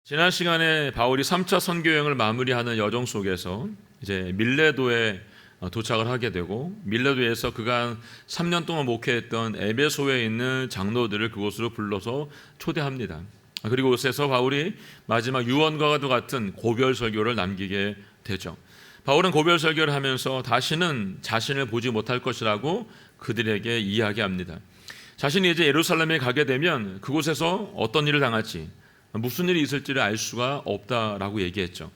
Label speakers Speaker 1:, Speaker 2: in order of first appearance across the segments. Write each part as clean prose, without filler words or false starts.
Speaker 1: 지난 시간에 바울이 3차 선교 여행을 마무리하는 여정 속에서 이제 밀레도에 도착을 하게 되고, 밀레도에서 그간 3년 동안 목회했던 에베소에 있는 장로들을 그곳으로 불러서 초대합니다. 그리고 그곳에서 바울이 마지막 유언과도 같은 고별 설교를 남기게 되죠. 바울은 고별 설교를 하면서 다시는 자신을 보지 못할 것이라고 그들에게 이야기합니다. 자신이 이제 예루살렘에 가게 되면 그곳에서 어떤 일을 당할지, 무슨 일이 있을지를 알 수가 없다라고 얘기했죠.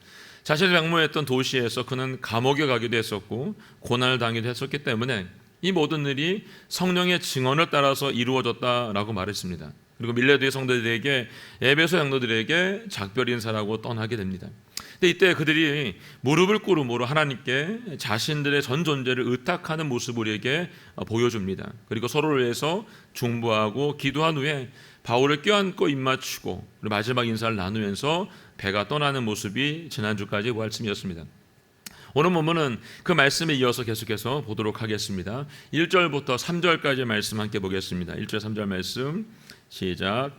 Speaker 1: 자신이 방문했던 도시에서 그는 감옥에 가기도 했었고 고난을 당하기도 했었기 때문에 이 모든 일이 성령의 증언을 따라서 이루어졌다라고 말했습니다. 그리고 밀레도의 성도들에게, 에베소 장로들에게 작별 인사라고 떠나게 됩니다. 근데 이때 그들이 무릎을 꿇음으로 하나님께 자신들의 전 존재를 의탁하는 모습을 우리에게 보여줍니다. 그리고 서로를 위해서 중보하고 기도한 후에 바울을 껴안고 입맞추고 마지막 인사를 나누면서 배가 떠나는 모습이 지난주까지 말씀이었습니다. 오늘 본문은 그 말씀에 이어서 계속해서 보도록 하겠습니다. 1절부터 3절까지 말씀 함께 보겠습니다. 1절 3절 말씀 시작.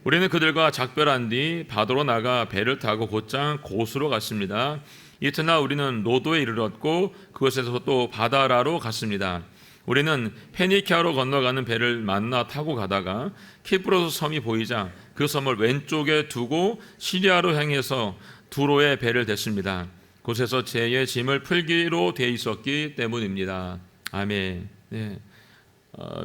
Speaker 1: 우리는 그들과 작별한 뒤 바다로 나가 배를 타고 곧장 고수로 갔습니다. 이튿날 우리는 로도에 이르렀고 그곳에서 또 바다라로 갔습니다. 우리는 페니키아로 건너가는 배를 만나 타고 가다가 키프로스 섬이 보이자 그 섬을 왼쪽에 두고 시리아로 향해서 두로에 배를 댔습니다. 곳에서 제의 짐을 풀기로 돼 있었기 때문입니다. 아멘. 네.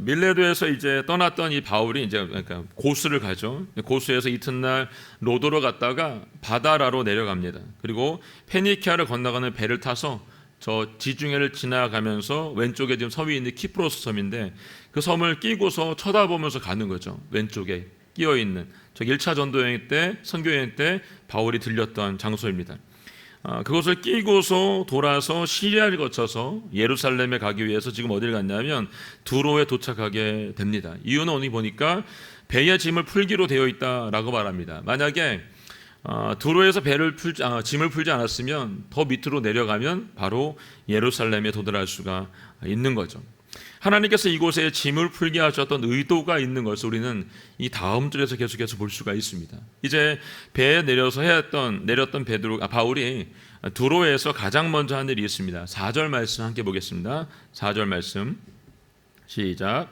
Speaker 1: 밀레도에서 이제 떠났던 이 바울이 이제 그러니까 고수를 가죠. 고수에서 이튿날 로도로 갔다가 바다라로 내려갑니다. 그리고 페니키아를 건너가는 배를 타서 저 지중해를 지나가면서 왼쪽에 지금 섬이 있는 키프로스 섬인데 그 섬을 끼고서 쳐다보면서 가는 거죠. 왼쪽에 끼어 있는 저 1차 전도 여행 때, 선교 여행 때 바울이 들렸던 장소입니다. 그것을 끼고서 돌아서 시리아를 거쳐서 예루살렘에 가기 위해서 지금 어디를 갔냐면 두로에 도착하게 됩니다. 이유는 오늘 보니까 배에 짐을 풀기로 되어 있다라고 말합니다. 만약에 두로에서 짐을 풀지 않았으면 더 밑으로 내려가면 바로 예루살렘에 도달할 수가 있는 거죠. 하나님께서 이곳에 짐을 풀게 하셨던 의도가 있는 것을 우리는 이 다음 절에서 계속해서 볼 수가 있습니다. 이제 배에 내려서 내렸던 바울이 두로에서 가장 먼저 한 일이 있습니다. 4절 말씀 함께 보겠습니다. 4절 말씀 시작.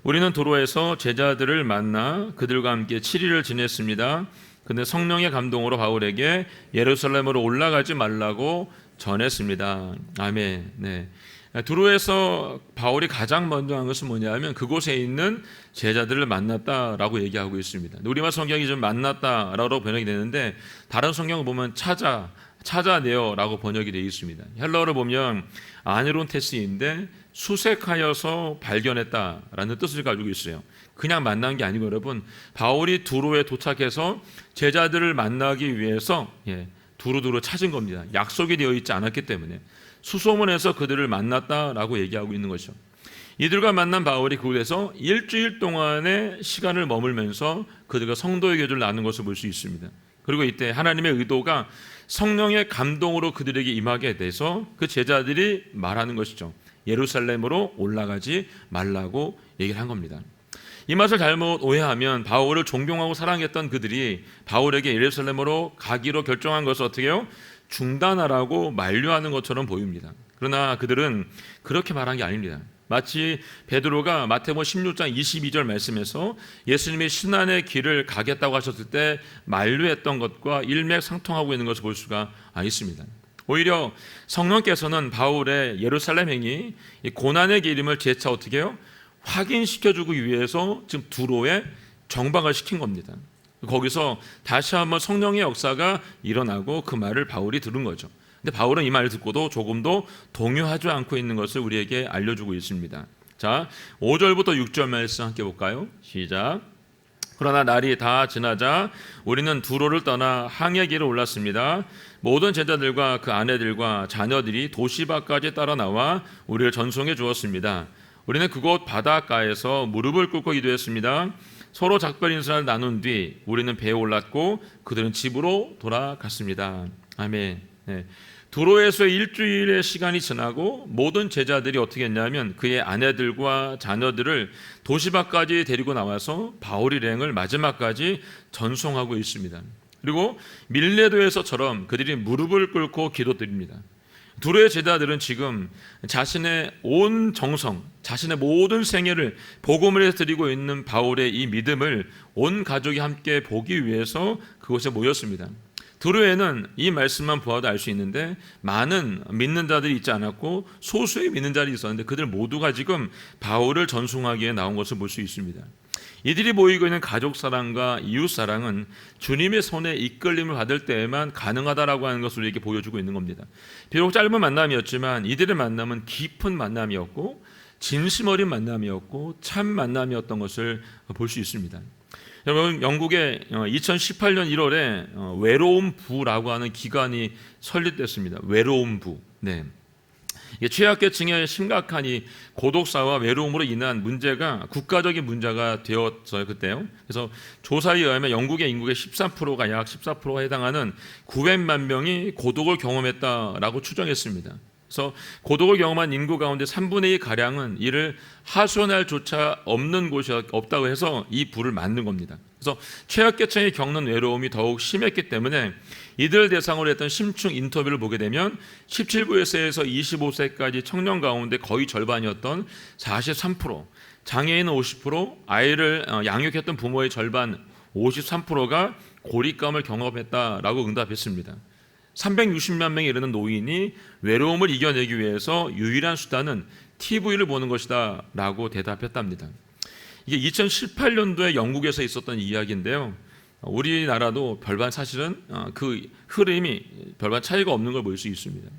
Speaker 1: 우리는 두로에서 제자들을 만나 그들과 함께 7일을 지냈습니다. 근데 성령의 감동으로 바울에게 예루살렘으로 올라가지 말라고 전했습니다. 아멘. 네. 두로에서 바울이 가장 먼저 한 것은 뭐냐면 그곳에 있는 제자들을 만났다라고 얘기하고 있습니다. 우리말 성경이 좀 만났다라고 번역이 되는데 다른 성경을 보면 찾아내어라고 번역이 되어 있습니다. 헬러어를 보면 아니론테스인데 수색하여서 발견했다라는 뜻을 가지고 있어요. 그냥 만난 게 아니고 여러분, 바울이 두로에 도착해서 제자들을 만나기 위해서 두루두루 찾은 겁니다. 약속이 되어 있지 않았기 때문에 수소문해서 그들을 만났다라고 얘기하고 있는 것이죠. 이들과 만난 바울이 그곳에서 일주일 동안의 시간을 머물면서 그들과 성도의 교제를 나눈 것을 볼 수 있습니다. 그리고 이때 하나님의 의도가 성령의 감동으로 그들에게 임하게 돼서 그 제자들이 말하는 것이죠. 예루살렘으로 올라가지 말라고 얘기를 한 겁니다. 이 말을 잘못 오해하면 바울을 존경하고 사랑했던 그들이 바울에게 예루살렘으로 가기로 결정한 것을 어떻게 해요? 중단하라고 만류하는 것처럼 보입니다. 그러나 그들은 그렇게 말한 게 아닙니다. 마치 베드로가 마태복음 16장 22절 말씀에서 예수님이 신안의 길을 가겠다고 하셨을 때 만류했던 것과 일맥상통하고 있는 것을 볼 수가 있습니다. 오히려 성령께서는 바울의 예루살렘 행이 고난의 길임을 재차 어떻게 해요? 확인시켜주기 위해서 지금 두로에 정박을 시킨 겁니다. 거기서 다시 한번 성령의 역사가 일어나고 그 말을 바울이 들은 거죠. 근데 바울은 이 말을 듣고도 조금도 동요하지 않고 있는 것을 우리에게 알려주고 있습니다. 자, 5절부터 6절 말씀 함께 볼까요? 시작. 그러나 날이 다 지나자 우리는 두로를 떠나 항해 길을 올랐습니다. 모든 제자들과 그 아내들과 자녀들이 도시 밖까지 따라 나와 우리를 전송해 주었습니다. 우리는 그곳 바닷가에서 무릎을 꿇고 기도했습니다. 서로 작별 인사를 나눈 뒤 우리는 배에 올랐고 그들은 집으로 돌아갔습니다. 아멘. 네. 두로에서의 일주일의 시간이 지나고 모든 제자들이 어떻게 했냐면 그의 아내들과 자녀들을 도시 밖까지 데리고 나와서 바울의 일행을 마지막까지 전송하고 있습니다. 그리고 밀레도에서처럼 그들이 무릎을 꿇고 기도드립니다. 두로의 제자들은 지금 자신의 온 정성, 자신의 모든 생애를 복음을 위해서 드리고 있는 바울의 이 믿음을 온 가족이 함께 보기 위해서 그곳에 모였습니다. 두로에는 이 말씀만 보아도 알 수 있는데 많은 믿는 자들이 있지 않았고 소수의 믿는 자들이 있었는데 그들 모두가 지금 바울을 전송하기에 나온 것을 볼 수 있습니다. 이들이 모이고 있는 가족 사랑과 이웃 사랑은 주님의 손에 이끌림을 받을 때에만 가능하다라고 하는 것을 우리에게 보여주고 있는 겁니다. 비록 짧은 만남이었지만 이들의 만남은 깊은 만남이었고 진심 어린 만남이었고 참 만남이었던 것을 볼 수 있습니다. 여러분, 영국에 2018년 1월에 외로움 부라고 하는 기관이 설립됐습니다. 외로움 부. 네. 취약계층의 심각한 이 고독사와 외로움으로 인한 문제가 국가적인 문제가 되었어요, 그때요. 그래서 조사에 의하면 영국의 인구의 13%가 약 14%가 해당하는 900만 명이 고독을 경험했다라고 추정했습니다. 그래서 고독을 경험한 인구 가운데 3분의 2 가량은 이를 하소연할 조차 없는 곳이 없다고 해서 이 부를 만든 겁니다. 그래서 취약계층이 겪는 외로움이 더욱 심했기 때문에 이들 대상으로 했던 심층 인터뷰를 보게 되면 17세에서 25세까지 청년 가운데 거의 절반이었던 43%, 장애인은 50%, 아이를 양육했던 부모의 절반 53%가 고립감을 경험했다라고 응답했습니다. 360만 명에 이르는 노인이 외로움을 이겨내기 위해서 유일한 수단은 TV를 보는 것이다 라고 대답했답니다. 이게 2018년도에 영국에서 있었던 이야기인데요, 우리나라도 별반 사실은 그 흐름이 별반 차이가 없는 걸 볼 수 있습니다.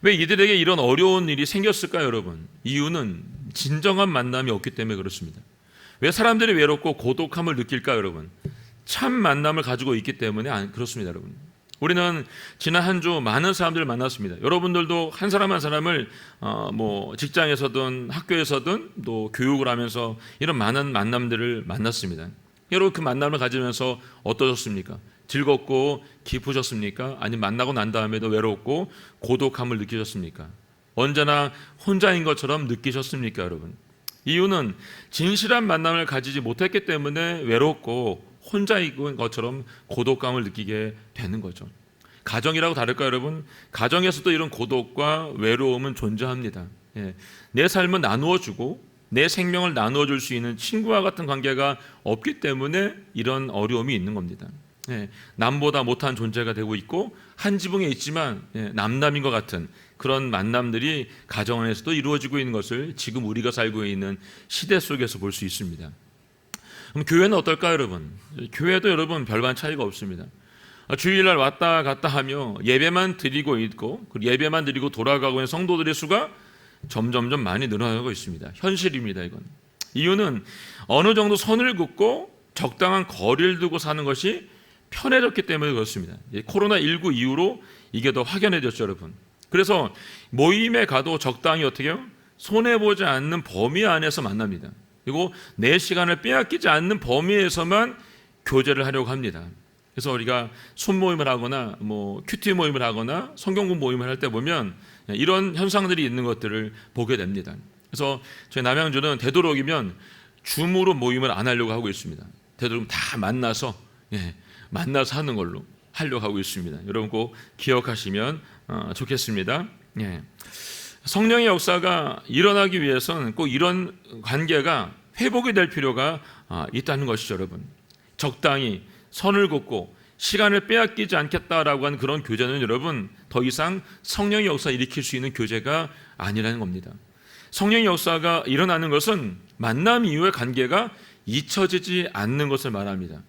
Speaker 1: 왜 이들에게 이런 어려운 일이 생겼을까요, 여러분? 이유는 진정한 만남이 없기 때문에 그렇습니다. 왜 사람들이 외롭고 고독함을 느낄까요, 여러분? 참 만남을 가지고 있기 때문에 그렇습니다, 여러분. 우리는 지난 한 주 많은 사람들을 만났습니다. 여러분들도 한 사람 한 사람을 직장에서든 학교에서든 또 교육을 하면서 이런 많은 만남들을 만났습니다. 여러분, 그 만남을 가지면서 어떠셨습니까? 즐겁고 기쁘셨습니까? 아니면 만나고 난 다음에도 외롭고 고독함을 느끼셨습니까? 언제나 혼자인 것처럼 느끼셨습니까, 여러분? 이유는 진실한 만남을 가지지 못했기 때문에 외롭고 혼자인 것처럼 고독감을 느끼게 되는 거죠. 가정이라고 다를까요, 여러분? 가정에서도 이런 고독과 외로움은 존재합니다. 내 삶을 나누어주고 내 생명을 나누어줄 수 있는 친구와 같은 관계가 없기 때문에 이런 어려움이 있는 겁니다. 남보다 못한 존재가 되고 있고 한 지붕에 있지만 남남인 것 같은 그런 만남들이 가정 안에서도 이루어지고 있는 것을 지금 우리가 살고 있는 시대 속에서 볼 수 있습니다. 그럼 교회는 어떨까요, 여러분? 교회도 여러분 별반 차이가 없습니다. 주일날 왔다 갔다 하며 예배만 드리고 있고 예배만 드리고 돌아가고 있는 성도들의 수가 점점점 많이 늘어나고 있습니다. 현실입니다, 이건. 이유는 어느 정도 선을 긋고 적당한 거리를 두고 사는 것이 편해졌기 때문에 그렇습니다. 코로나19 이후로 이게 더 확연해졌죠, 여러분. 그래서 모임에 가도 적당히 어떻게 해요? 손해보지 않는 범위 안에서 만납니다. 그리고 내 시간을 빼앗기지 않는 범위에서만 교제를 하려고 합니다. 그래서 우리가 손모임을 하거나 큐티 모임을 하거나 성경공 모임을 할 때 보면 이런 현상들이 있는 것들을 보게 됩니다. 그래서 저희 남양주는 되도록이면 줌으로 모임을 안 하려고 하고 있습니다. 되도록이면 다 만나서 하는 걸로 하려고 하고 있습니다. 여러분 꼭 기억하시면 좋겠습니다. 성령의 역사가 일어나기 위해서는 꼭 이런 관계가 회복이 될 필요가 있다는 것이죠, 여러분. 적당히 선을 긋고 시간을 빼앗기지 않겠다라고 하는 그런 교제는 여러분 더 이상 성령의 역사 일으킬 수 있는 교제가 아니라는 겁니다. 성령의 역사가 일어나는 것은 만남 이후의 관계가 잊혀지지 않는 것을 말합니다.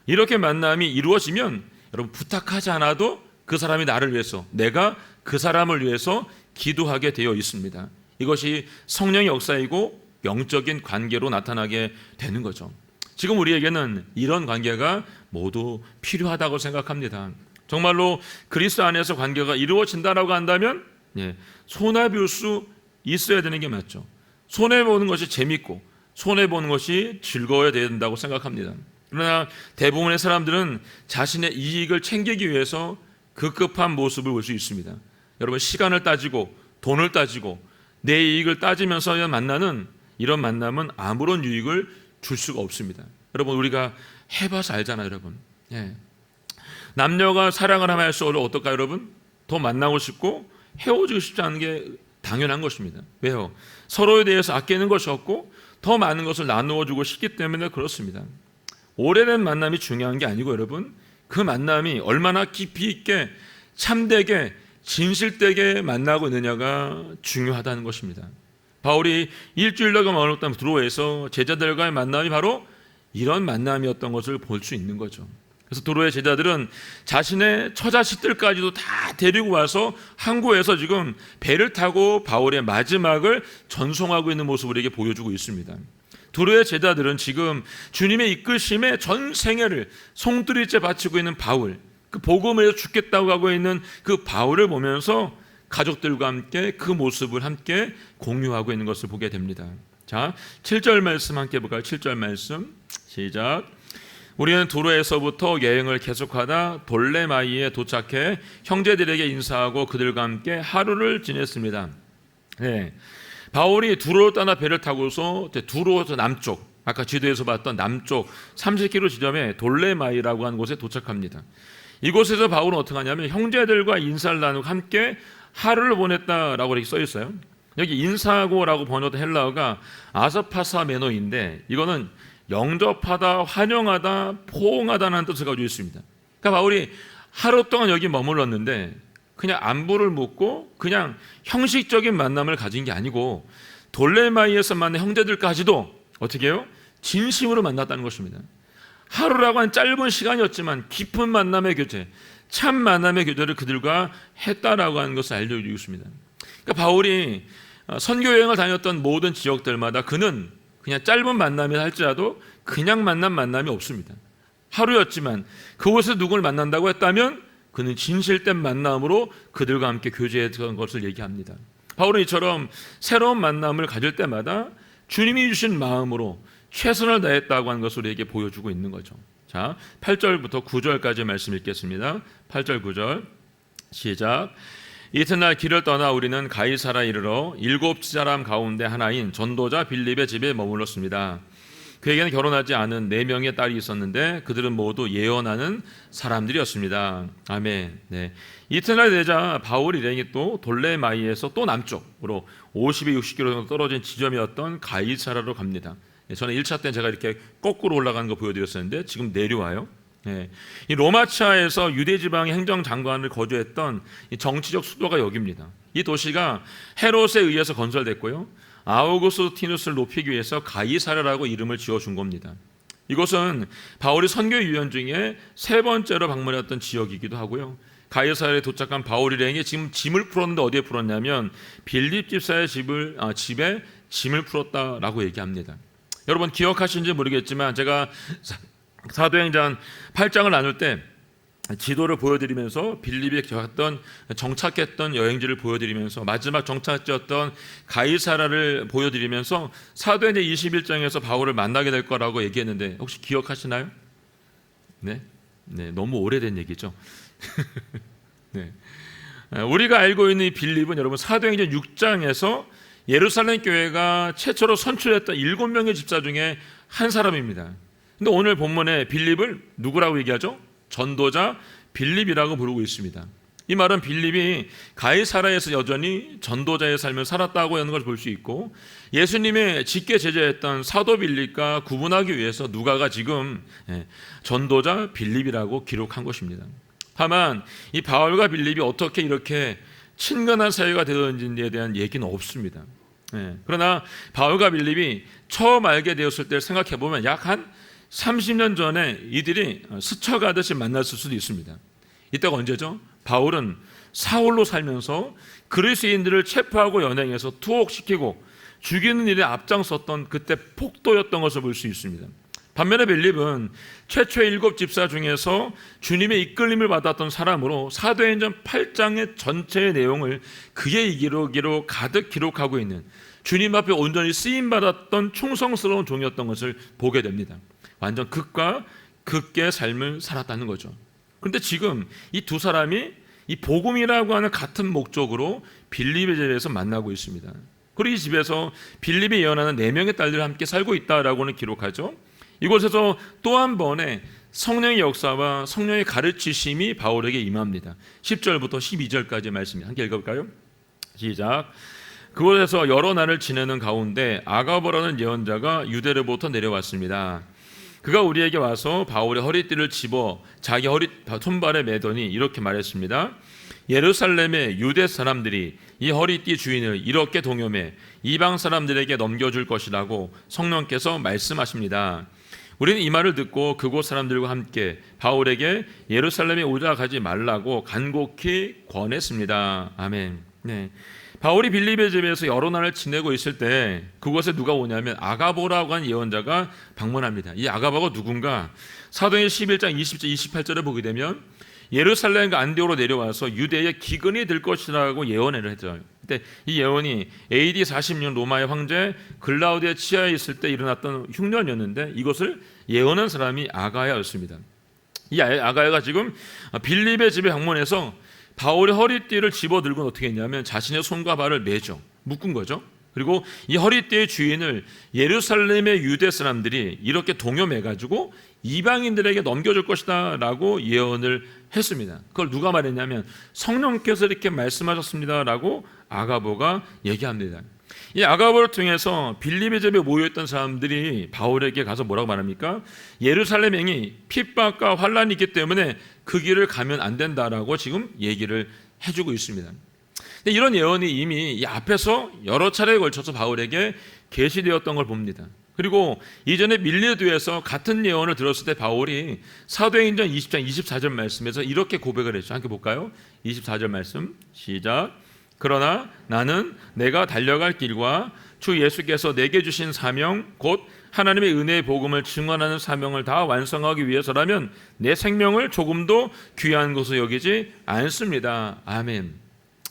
Speaker 1: 이렇게 만남이 이루어지면 여러분 부탁하지 않아도 그 사람이 나를 위해서, 내가 그 사람을 위해서 기도하게 되어 있습니다. 이것이 성령의 역사이고 영적인 관계로 나타나게 되는 거죠. 지금 우리에게는 이런 관계가 모두 필요하다고 생각합니다. 정말로 그리스도 안에서 관계가 이루어진다라고 한다면 손해볼 수 있어야 되는 게 맞죠. 손해보는 것이 재밌고 손해보는 것이 즐거워야 된다고 생각합니다. 그러나 대부분의 사람들은 자신의 이익을 챙기기 위해서 급급한 모습을 볼 수 있습니다. 여러분, 시간을 따지고 돈을 따지고 내 이익을 따지면서 만나는 이런 만남은 아무런 유익을 줄 수가 없습니다. 여러분, 우리가 해봐서 알잖아요, 여러분. 남녀가 사랑을 하면 할수록 어떨까요, 여러분? 더 만나고 싶고 헤어지고 싶지 않은 게 당연한 것입니다. 왜요? 서로에 대해서 아끼는 것이 없고 더 많은 것을 나누어 주고 싶기 때문에 그렇습니다. 오래된 만남이 중요한 게 아니고 여러분, 그 만남이 얼마나 깊이 있게 참되게 진실되게 만나고 있느냐가 중요하다는 것입니다. 바울이 일주일간 머물렀던 드로에서 제자들과의 만남이 바로 이런 만남이었던 것을 볼 수 있는 거죠. 그래서 드로의 제자들은 자신의 처자식들까지도 다 데리고 와서 항구에서 지금 배를 타고 바울의 마지막을 전송하고 있는 모습을 이렇게 보여주고 있습니다. 드로의 제자들은 지금 주님의 이끄심에 전 생애를 송두리째 바치고 있는 바울, 그 복음을 위해서 죽겠다고 하고 있는 그 바울을 보면서 가족들과 함께 그 모습을 함께 공유하고 있는 것을 보게 됩니다. 자, 7절 말씀 함께 볼까요? 7절 말씀 시작. 우리는 두로에서부터 여행을 계속하다 돌레마이에 도착해 형제들에게 인사하고 그들과 함께 하루를 지냈습니다. 네. 바울이 두로를 떠나 배를 타고서 두로에서 남쪽, 아까 지도에서 봤던 남쪽 30km 지점에 돌레마이라고 하는 곳에 도착합니다. 이곳에서 바울은 어떻게 하냐면 형제들과 인사를 나누고 함께 하루를 보냈다라고 이렇게 써 있어요. 여기 인사하고라고 번역된 헬라어가 아서파사메노인데 이거는 영접하다, 환영하다, 포옹하다는 뜻을 가지고 있습니다. 그러니까 바울이 하루 동안 여기 머물렀는데 그냥 안부를 묻고 그냥 형식적인 만남을 가진 게 아니고 돌레마이에서 만난 형제들까지도 어떻게 해요? 진심으로 만났다는 것입니다. 하루라고 하는 짧은 시간이었지만 깊은 만남의 교제, 참 만남의 교제를 그들과 했다라고 하는 것을 알려주고 있습니다. 그러니까 바울이 선교 여행을 다녔던 모든 지역들마다 그는 그냥 짧은 만남이라 할지라도 그냥 만남이 없습니다. 하루였지만 그곳에서 누구를 만난다고 했다면 그는 진실된 만남으로 그들과 함께 교제했던 것을 얘기합니다. 바울은 이처럼 새로운 만남을 가질 때마다 주님이 주신 마음으로 최선을 다했다고 하는 것을 우리에게 보여주고 있는 거죠. 자, 8절부터 9절까지 말씀 읽겠습니다. 8절 9절 시작. 이튿날 길을 떠나 우리는 가이사라 이르러 7 사람 가운데 하나인 전도자 빌립의 집에 머물렀습니다. 그에게는 결혼하지 않은 4명의 딸이 있었는데 그들은 모두 예언하는 사람들이었습니다. 아멘. 네. 이튿날 되자 바울 일행이 또 돌레마이에서 또 남쪽으로 50에 60km 정도 떨어진 지점이었던 가이사라로 갑니다. 저는 1차 때 제가 이렇게 거꾸로 올라가는 거 보여드렸었는데 지금 내려와요. 네. 이 로마치아에서 유대 지방의 행정장관을 거주했던 이 정치적 수도가 여기입니다. 이 도시가 헤롯에 의해서 건설됐고요. 아우구스티누스를 높이기 위해서 가이사라라고 이름을 지어준 겁니다. 이곳은 바울이 선교 유연 중에 3번째로 방문했던 지역이기도 하고요. 가이사라에 도착한 바울 일행이 지금 짐을 풀었는데 어디에 풀었냐면 빌립 집사의 집에 짐을 풀었다라고 얘기합니다. 여러분 기억하시는지 모르겠지만 제가 사도행전 8장을 나눌 때 지도를 보여드리면서 빌립에 정착했던 여행지를 보여드리면서 마지막 정착지였던 가이사라를 보여드리면서 사도행전 21장에서 바울을 만나게 될 거라고 얘기했는데 혹시 기억하시나요? 네, 너무 오래된 얘기죠. 네. 우리가 알고 있는 이 빌립은 여러분 사도행전 6장에서 예루살렘 교회가 최초로 선출했던 7명의 집사 중에 한 사람입니다. 근데 오늘 본문에 빌립을 누구라고 얘기하죠? 전도자 빌립이라고 부르고 있습니다. 이 말은 빌립이 가이사라에서 여전히 전도자의 삶을 살았다고 하는 걸 볼 수 있고 예수님의 직계 제자였던 사도 빌립과 구분하기 위해서 누가가 지금 전도자 빌립이라고 기록한 것입니다. 다만 이 바울과 빌립이 어떻게 이렇게 친근한 사이가 되었는지에 대한 얘기는 없습니다. 그러나 바울과 빌립이 처음 알게 되었을 때를 생각해보면 약 한 30년 전에 이들이 스쳐가듯이 만났을 수도 있습니다. 이때가 언제죠? 바울은 사울로 살면서 그리스인들을 체포하고 연행해서 투옥시키고 죽이는 일에 앞장섰던 그때 폭도였던 것을 볼 수 있습니다. 반면에 빌립은 최초의 7 집사 중에서 주님의 이끌림을 받았던 사람으로 사도행전 8장의 전체의 내용을 그의 기록으로 가득 기록하고 있는 주님 앞에 온전히 쓰임받았던 충성스러운 종이었던 것을 보게 됩니다. 완전 극과 극의 삶을 살았다는 거죠. 그런데 지금 이 두 사람이 이 복음이라고 하는 같은 목적으로 빌립의 집에서 만나고 있습니다. 그리고 이 집에서 빌립이 예언하는 4명의 딸들과 함께 살고 있다라고는 기록하죠. 이곳에서 또 한 번의 성령의 역사와 성령의 가르치심이 바울에게 임합니다. 10절부터 12절까지 말씀입니다. 함께 읽어볼까요? 시작. 그곳에서 여러 날을 지내는 가운데 아가보라는 예언자가 유대로부터 내려왔습니다. 그가 우리에게 와서 바울의 허리띠를 집어 자기 손발에 매더니 이렇게 말했습니다. 예루살렘의 유대 사람들이 이 허리띠 주인을 이렇게 동요매 이방 사람들에게 넘겨줄 것이라고 성령께서 말씀하십니다. 우리는 이 말을 듣고 그곳 사람들과 함께 바울에게 예루살렘에 오자 가지 말라고 간곡히 권했습니다. 아멘. 네. 바울이 빌립의 집에서 여러 날을 지내고 있을 때 그곳에 누가 오냐면 아가보라고 한 예언자가 방문합니다. 이 아가보가 누군가? 사도행전 11장 20절 28절에 보게 되면 예루살렘과 안디오로 내려와서 유대의 기근이 될 것이라고 예언을 했죠. 그때 이 예언이 AD 40년 로마의 황제 글라우디의 치하에 있을 때 일어났던 흉년이었는데 이것을 예언한 사람이 아가야였습니다. 이 아가야가 지금 빌립의 집에 방문해서 바울의 허리띠를 집어들고 어떻게 했냐면 자신의 손과 발을 매죠. 묶은 거죠. 그리고 이 허리띠의 주인을 예루살렘의 유대 사람들이 이렇게 동요매가지고 이방인들에게 넘겨줄 것이다 라고 예언을 했습니다. 그걸 누가 말했냐면 성령께서 이렇게 말씀하셨습니다 라고 아가보가 얘기합니다. 이 아가보를 통해서 빌립의 집에 모여있던 사람들이 바울에게 가서 뭐라고 말합니까? 예루살렘행이 핍박과 환란이 있기 때문에 그 길을 가면 안 된다라고 지금 얘기를 해주고 있습니다. 근데 이런 예언이 이미 이 앞에서 여러 차례에 걸쳐서 바울에게 계시되었던 걸 봅니다. 그리고 이전에 밀레도에서 같은 예언을 들었을 때 바울이 사도행전 20장 24절 말씀에서 이렇게 고백을 했죠. 함께 볼까요? 24절 말씀 시작. 그러나 나는 내가 달려갈 길과 주 예수께서 내게 주신 사명 곧 하나님의 은혜의 복음을 증언하는 사명을 다 완성하기 위해서라면 내 생명을 조금도 귀한 것으로 여기지 않습니다. 아멘.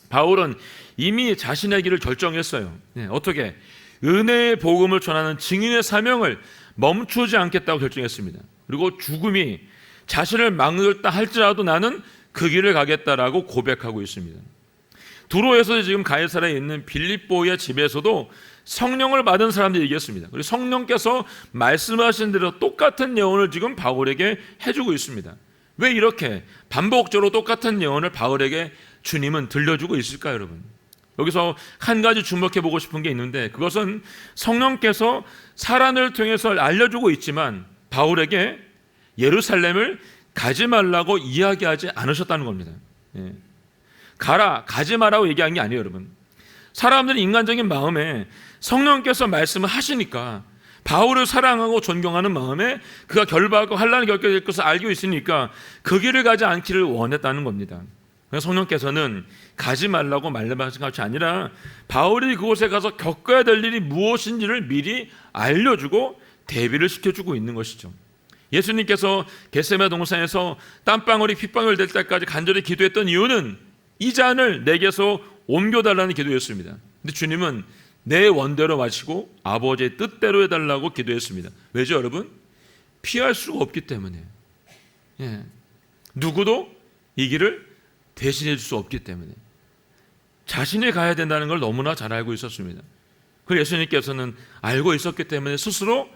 Speaker 1: 바울은 이미 자신의 길을 결정했어요. 네, 어떻게? 은혜의 복음을 전하는 증인의 사명을 멈추지 않겠다고 결정했습니다. 그리고 죽음이 자신을 막는다 할지라도 나는 그 길을 가겠다라고 고백하고 있습니다. 두로에서 지금 가이사랴에 있는 빌립보의 집에서도 성령을 받은 사람들이 얘기했습니다. 그리고 성령께서 말씀하신 대로 똑같은 예언을 지금 바울에게 해주고 있습니다. 왜 이렇게 반복적으로 똑같은 예언을 바울에게 주님은 들려주고 있을까요, 여러분? 여기서 한 가지 주목해 보고 싶은 게 있는데 그것은 성령께서 사람을 통해서 알려주고 있지만 바울에게 예루살렘을 가지 말라고 이야기하지 않으셨다는 겁니다. 예. 가지 마라고 얘기한 게 아니에요, 여러분. 사람들이 인간적인 마음에 성령께서 말씀을 하시니까 바울을 사랑하고 존경하는 마음에 그가 결박하고 환난을 겪게 될 것을 알고 있으니까 그 길을 가지 않기를 원했다는 겁니다. 그래서 성령께서는 가지 말라고 말씀하신 것이 아니라 바울이 그곳에 가서 겪어야 될 일이 무엇인지를 미리 알려주고 대비를 시켜주고 있는 것이죠. 예수님께서 겟세마네 동산에서 땀방울이 핏방울 될 때까지 간절히 기도했던 이유는 이 잔을 내게서 옮겨달라는 기도였습니다. 근데 주님은 내 원대로 마시고 아버지의 뜻대로 해달라고 기도했습니다. 왜죠, 여러분? 피할 수가 없기 때문에. 예. 누구도 이 길을 대신해 줄 수 없기 때문에. 자신이 가야 된다는 걸 너무나 잘 알고 있었습니다. 그리고 예수님께서는 알고 있었기 때문에 스스로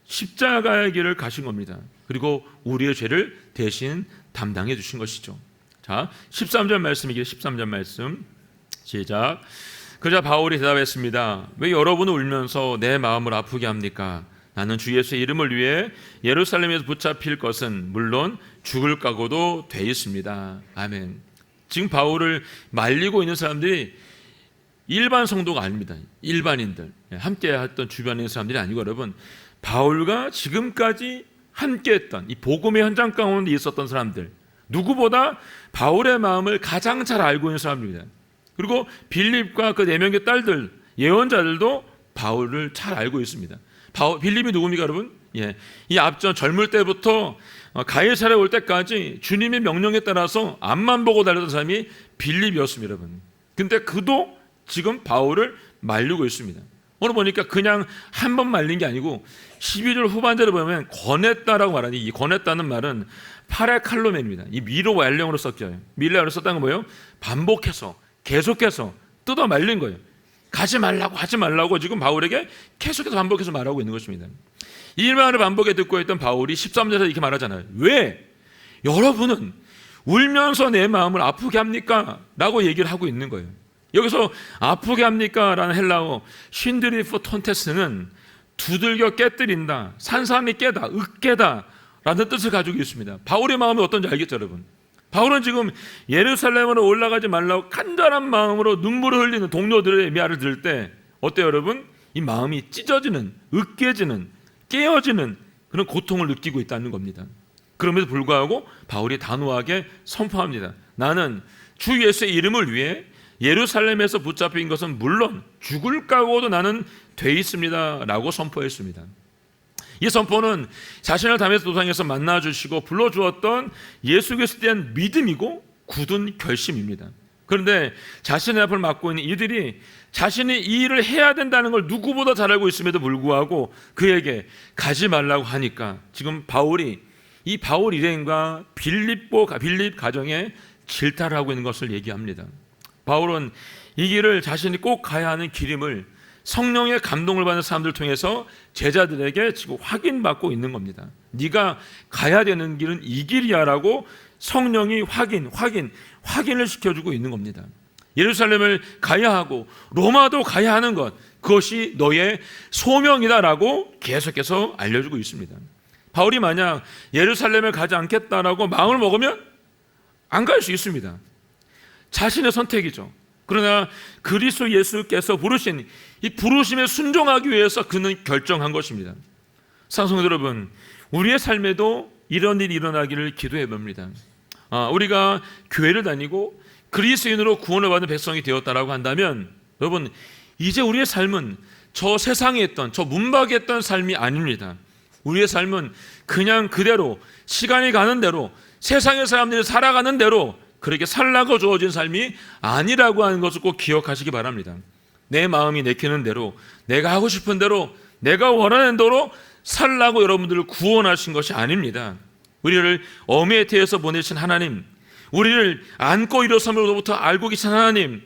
Speaker 1: 십자가의 길을 가신 겁니다. 그리고 우리의 죄를 대신 담당해 주신 것이죠. 자, 13절 말씀이기에 13절 말씀 시작. 그러자 바울이 대답했습니다. 왜 여러분은 울면서 내 마음을 아프게 합니까? 나는 주 예수의 이름을 위해 예루살렘에서 붙잡힐 것은 물론 죽을 각오도 돼 있습니다. 아멘. 지금 바울을 말리고 있는 사람들이 일반 성도가 아닙니다. 일반인들, 함께 했던 주변에 있는 사람들이 아니고 여러분, 바울과 지금까지 함께했던 이 복음의 현장 가운데 있었던 사람들, 누구보다 바울의 마음을 가장 잘 알고 있는 사람입니다. 그리고 빌립과 그 4명의 딸들, 예언자들도 바울을 잘 알고 있습니다. 빌립이 누굽니까, 여러분? 예, 이 앞전 젊을 때부터 가이사랴에 올 때까지 주님의 명령에 따라서 앞만 보고 달렸던 사람이 빌립이었습니다, 여러분. 근데 그도 지금 바울을 말리고 있습니다. 오늘 보니까 그냥 한 번 말린 게 아니고 12절 후반절에 보면 권했다라고 말하니, 이 권했다는 말은 파레칼로멘입니다. 이 미로 완령으로 썼죠. 밀레어로 썼다는 건 뭐예요? 반복해서 계속해서 뜯어 말린 거예요. 가지 말라고 하지 말라고 지금 바울에게 계속해서 반복해서 말하고 있는 것입니다. 이 말을 반복해 듣고 있던 바울이 13절에서 이렇게 말하잖아요. 왜 여러분은 울면서 내 마음을 아프게 합니까? 라고 얘기를 하고 있는 거예요. 여기서 아프게 합니까? 라는 헬라어 쉰드리프 톤테스는 두들겨 깨뜨린다, 산산이 깨다, 으깨다 라는 뜻을 가지고 있습니다. 바울의 마음이 어떤지 알겠죠, 여러분? 바울은 지금 예루살렘으로 올라가지 말라고 간절한 마음으로 눈물을 흘리는 동료들의 말을 들을 때 어때요, 여러분? 이 마음이 찢어지는, 으깨지는, 깨어지는 그런 고통을 느끼고 있다는 겁니다. 그럼에도 불구하고 바울이 단호하게 선포합니다. 나는 주 예수의 이름을 위해 예루살렘에서 붙잡힌 것은 물론 죽을 각오도 나는 돼 있습니다 라고 선포했습니다. 이 선포는 자신을 다메섹 도상에서 만나주시고 불러주었던 예수 그리스도에 대한 믿음이고 굳은 결심입니다. 그런데 자신의 앞을 맡고 있는 이들이 자신이 이 일을 해야 된다는 걸 누구보다 잘 알고 있음에도 불구하고 그에게 가지 말라고 하니까 지금 바울이 이 바울 일행과 빌립 가정에 질타를 하고 있는 것을 얘기합니다. 바울은 이 길을 자신이 꼭 가야 하는 길임을 성령의 감동을 받는 사람들을 통해서 제자들에게 지금 확인받고 있는 겁니다. 네가 가야 되는 길은 이 길이야 라고 성령이 확인을 시켜주고 있는 겁니다. 예루살렘을 가야 하고 로마도 가야 하는 것, 그것이 너의 소명이다 라고 계속해서 알려주고 있습니다. 바울이 만약 예루살렘을 가지 않겠다라고 마음을 먹으면 안 갈 수 있습니다. 자신의 선택이죠. 그러나 그리스도 예수께서 부르신 이 부르심에 순종하기 위해서 그는 결정한 것입니다. 사랑하는 여러분, 우리의 삶에도 이런 일이 일어나기를 기도해 봅니다. 우리가 교회를 다니고 그리스도인으로 구원을 받은 백성이 되었다라고 한다면 여러분, 이제 우리의 삶은 저 세상에 있던 저 문밖에 있던 삶이 아닙니다. 우리의 삶은 그냥 그대로 시간이 가는 대로 세상의 사람들이 살아가는 대로 그렇게 살라고 주어진 삶이 아니라고 하는 것을 꼭 기억하시기 바랍니다. 내 마음이 내키는 대로, 내가 하고 싶은 대로, 내가 원하는 대로 살라고 여러분들을 구원하신 것이 아닙니다. 우리를 어미의 태에서 보내신 하나님, 우리를 안고 일어섬으로부터 알고 계신 하나님,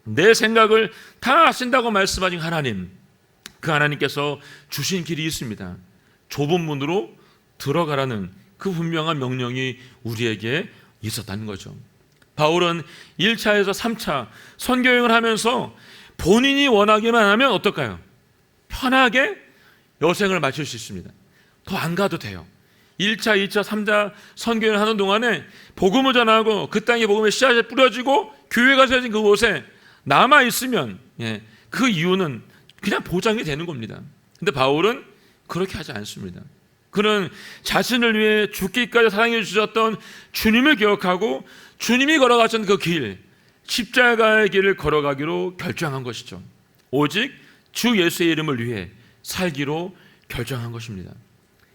Speaker 1: 내 생각을 다 아신다고 말씀하신 하나님, 그 하나님께서 주신 길이 있습니다. 좁은 문으로 들어가라는 그 분명한 명령이 우리에게 있었다는 거죠. 바울은 1차에서 3차 선교여행을 하면서 본인이 원하기만 하면 어떨까요? 편하게 여생을 마칠 수 있습니다. 더 안 가도 돼요. 1차, 2차, 3차 선교여행을 하는 동안에 복음을 전하고 그 땅에 복음의 씨앗이 뿌려지고 교회가 세워진 그곳에 남아있으면 그 이유는 그냥 보장이 되는 겁니다. 근데 바울은 그렇게 하지 않습니다. 그는 자신을 위해 죽기까지 사랑해 주셨던 주님을 기억하고 주님이 걸어가신 그 길, 십자가의 길을 걸어가기로 결정한 것이죠. 오직 주 예수의 이름을 위해 살기로 결정한 것입니다.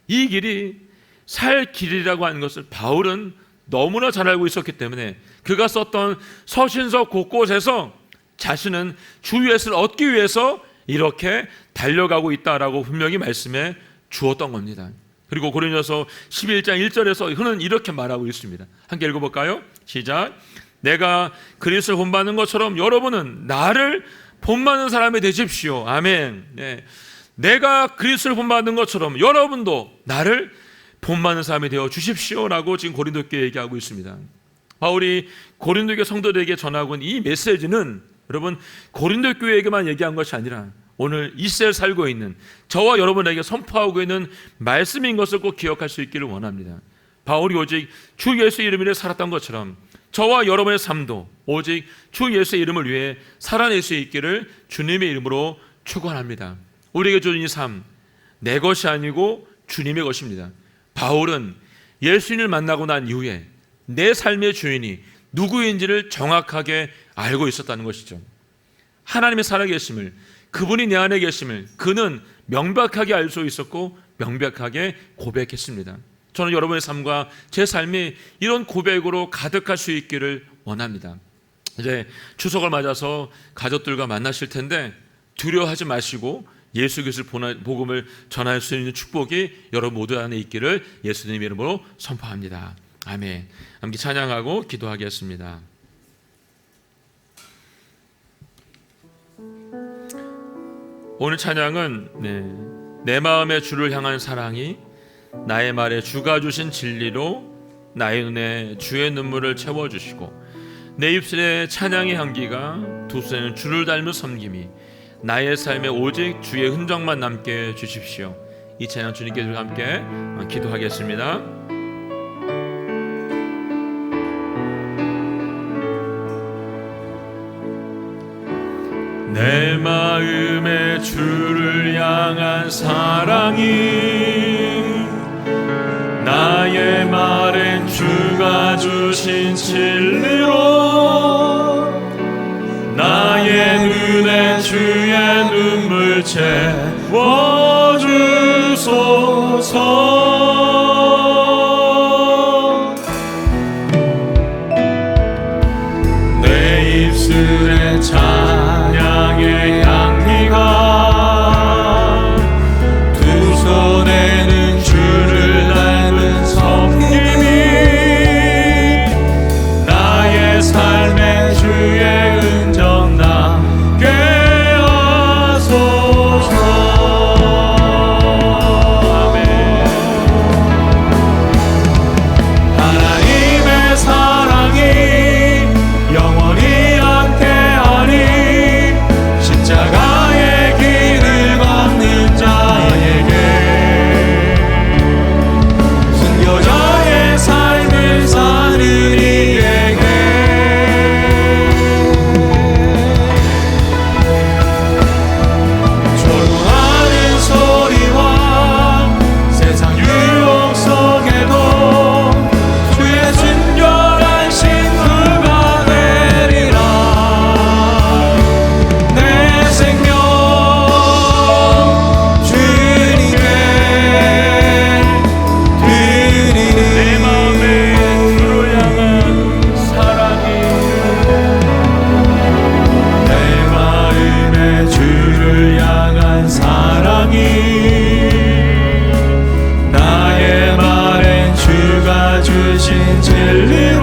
Speaker 1: 이 길이 살 길이라고 하는 것을 바울은 너무나 잘 알고 있었기 때문에 그가 썼던 서신서 곳곳에서 자신은 주 예수를 얻기 위해서 이렇게 달려가고 있다라고 분명히 말씀해 주었던 겁니다. 그리고 고린도서 11장 1절에서 그는 이렇게 말하고 있습니다. 함께 읽어볼까요? 시작. 내가 그리스도를 본받는 것처럼 여러분은 나를 본받는 사람이 되십시오. 아멘. 네. 내가 그리스도를 본받는 것처럼 여러분도 나를 본받는 사람이 되어 주십시오라고 지금 고린도 교회에 얘기하고 있습니다. 바울이 고린도 교회 성도들에게 전하고 있는 이 메시지는 여러분 고린도 교회에게만 얘기한 것이 아니라 오늘 이스라엘 살고 있는 저와 여러분에게 선포하고 있는 말씀인 것을 꼭 기억할 수 있기를 원합니다. 바울이 오직 주 예수의 이름으로 살았던 것처럼 저와 여러분의 삶도 오직 주 예수의 이름을 위해 살아낼 수 있기를 주님의 이름으로 축원합니다. 우리에게 주신 이 삶, 내 것이 아니고 주님의 것입니다. 바울은 예수님을 만나고 난 이후에 내 삶의 주인이 누구인지를 정확하게 알고 있었다는 것이죠. 하나님의 살아계심을, 그분이 내 안에 계심을 그는 명백하게 알 수 있었고 명백하게 고백했습니다. 저는 여러분의 삶과 제 삶이 이런 고백으로 가득할 수 있기를 원합니다. 이제 추석을 맞아서 가족들과 만나실 텐데 두려워하지 마시고 예수 그리스도의 복음을 전할 수 있는 축복이 여러분 모두 안에 있기를 예수님 이름으로 선포합니다. 아멘. 함께 찬양하고 기도하겠습니다. 오늘 찬양은 내 마음에 주를 향한 사랑이 나의 말에 주가 주신 진리로 나의 눈에 주의 눈물을 채워주시고, 내 입술에 찬양의 향기가 두 손에는 주를 닮은 섬김이 나의 삶에 오직 주의 흔적만 남게 해주십시오. 이 찬양 주님께 함께 기도하겠습니다. 내 마음에 주를 향한 사랑이 나의 말엔 주가 주신 진리로 나의 눈에 주의 눈물 채워주소서. 내 입술에 찬양의 향기가 두 손에는 주를 닮은 섬김이 나의 삶에 주의 흔적 남게 하소서. 아멘. 하나님의 사랑이 영원히 함께하니 십자가의 길을 걷는 자에게 순교자의 삶을 사는 이에게 조롱하는 소리와 세상 유혹 속에도 주의 순결한 신부가 되리라. 내 생명 주님께 드리리. 내 마음에 주를 향한 사랑이 내 마음에 주를 향한 사랑이 나의 말엔 주가 주신 진리로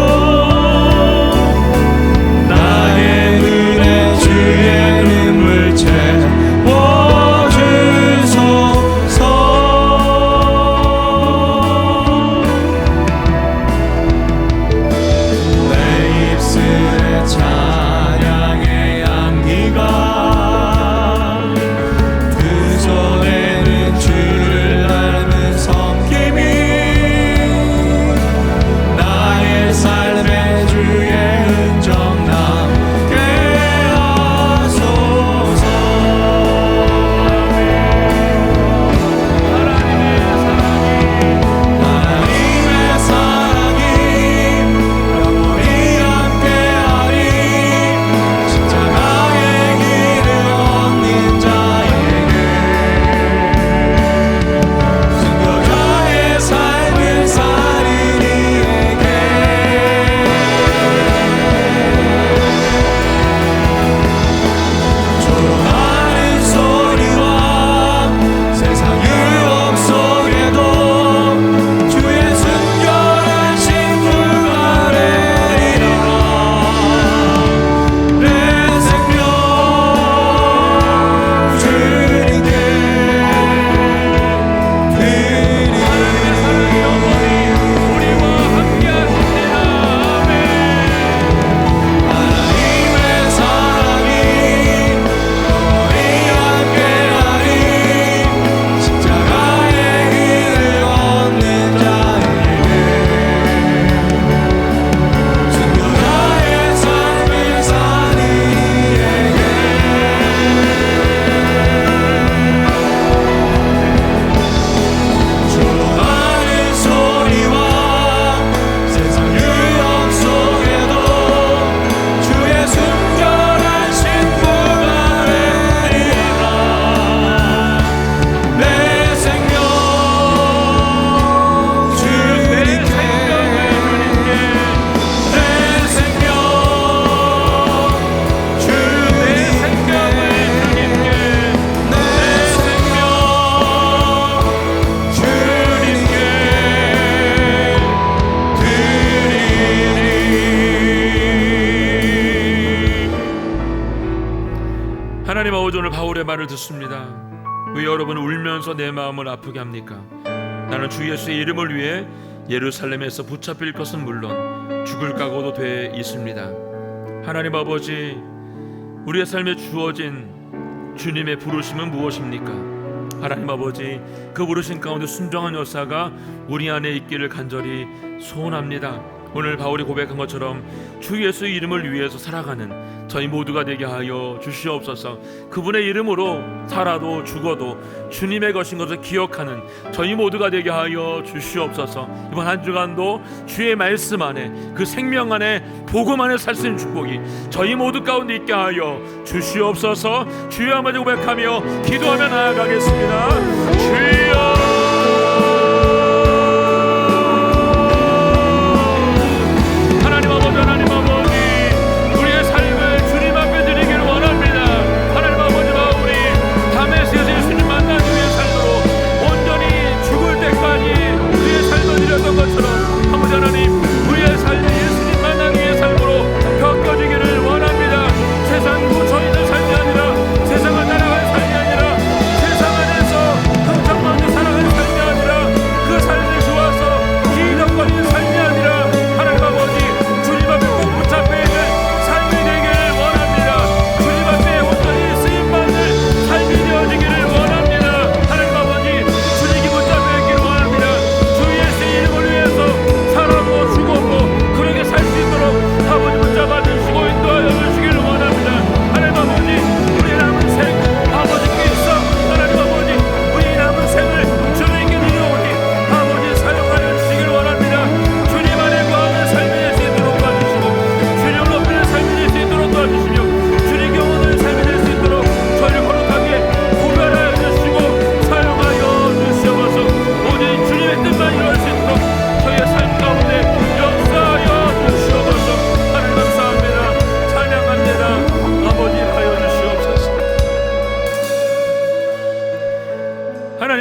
Speaker 1: 나의 눈에 주의 눈물 채워주소서. 내 입술에 찬양의 향기가 두 손에는 주를 닮은 섬김이 나의 삶에 주의 흔적 남게 하소서. 하나님의 사랑이 영원히 함께하리. 십자가의 길을 걷는 자에게 순교자의 삶을 사는 이에게 조롱하는 소리와 세상 유혹 속에도 주의 순결한 신부가 되리라. 내 생명 주님께 드리리. 우리와 함께하시리라. 하나님의 사랑이 영원히 함께하리. 십자가의 길을 걷는 자에게 순교자의 삶을 사는 이에게 조롱하는 소리와 세상 유혹 속에도 주의 순결한 신부가 되리라. 내 생명 주님께 내 생명 주님께 내 생명 주님께 드리리. 하나님 아버지, 오늘 바울의 말을 듣습니다. 왜 여러분은 울면서 내 마음을 아프게 합니까? 나는 주 예수의 이름을 위해 예루살렘에서 붙잡힐 것은 물론 죽을 각오도 돼 있습니다. 하나님 아버지, 우리의 삶에 주어진 주님의 부르심은 무엇입니까? 하나님 아버지, 그 부르심 가운데 순종한 역사가 우리 안에 있기를 간절히 소원합니다. 오늘 바울이 고백한 것처럼 주 예수의 이름을 위해서 살아가는 저희 모두가 되게 하여 주시옵소서. 그분의 이름으로 살아도 죽어도 주님의 것인 것을 기억하는 저희 모두가 되게 하여 주시옵소서. 이번 한 주간도 주의 말씀 안에, 그 생명 안에, 복음 안에 살 수 있는 축복이 저희 모두 가운데 있게 하여 주시옵소서. 주여 한번 고백하며 기도하며 나아가겠습니다. 주여,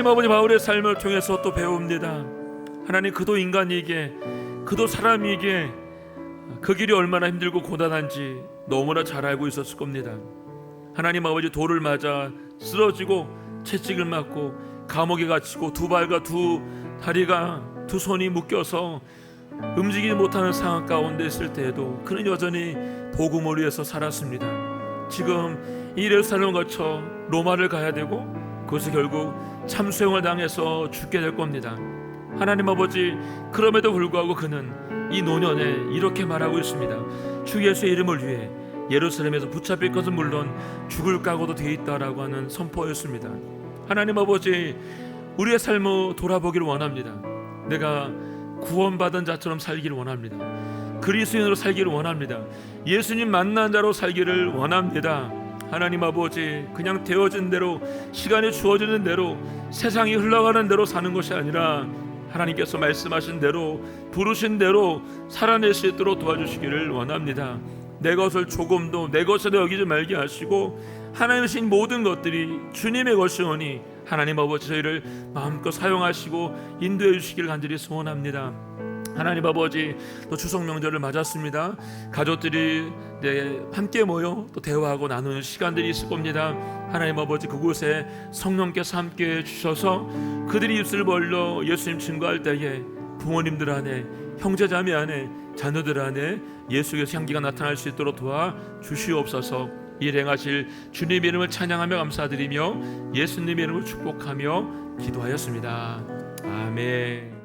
Speaker 1: 아버지, 바울의 삶을 통해서 또 배웁니다. 하나님, 그도 인간이기에, 그도 사람이기에 그 길이 얼마나 힘들고 고단한지 너무나 잘 알고 있었을 겁니다. 하나님 아버지, 돌을 맞아 쓰러지고 채찍을 맞고 감옥에 갇히고 두 발과 두 다리가, 두 손이 묶여서 움직이지 못하는 상황 가운데 있을 때에도 그는 여전히 복음을 위해서 살았습니다. 지금 이 예루살렘을 거쳐 로마를 가야 되고 그것이 결국 참수형을 당해서 죽게 될 겁니다. 하나님 아버지, 그럼에도 불구하고 그는 이 노년에 이렇게 말하고 있습니다. 주 예수의 이름을 위해 예루살렘에서 붙잡힐 것은 물론 죽을 각오도 돼 있다라고 하는 선포였습니다. 하나님 아버지, 우리의 삶을 돌아보기를 원합니다. 내가 구원받은 자처럼 살기를 원합니다. 그리스도인으로 살기를 원합니다. 예수님 만난 자로 살기를 원합니다. 하나님 아버지, 그냥 되어진 대로, 시간이 주어지는 대로, 세상이 흘러가는 대로 사는 것이 아니라 하나님께서 말씀하신 대로, 부르신 대로 살아낼 수 있도록 도와주시기를 원합니다. 내 것을 조금도 내 것으로 여기지 말게 하시고 하나님의 신 모든 것들이 주님의 것이오니 하나님 아버지, 저희를 마음껏 사용하시고 인도해 주시기를 간절히 소원합니다. 하나님 아버지, 또 추석 명절을 맞았습니다. 가족들이 함께 모여 또 대화하고 나누는 시간들이 있을 겁니다. 하나님 아버지, 그곳에 성령께서 함께 주셔서 그들이 입술 벌려 예수님 증거할 때에 부모님들 안에, 형제자매 안에, 자녀들 안에 예수의 향기가 나타날 수 있도록 도와 주시옵소서. 일행하실 주님 이름을 찬양하며 감사드리며 예수님 이름을 축복하며 기도하였습니다. 아멘.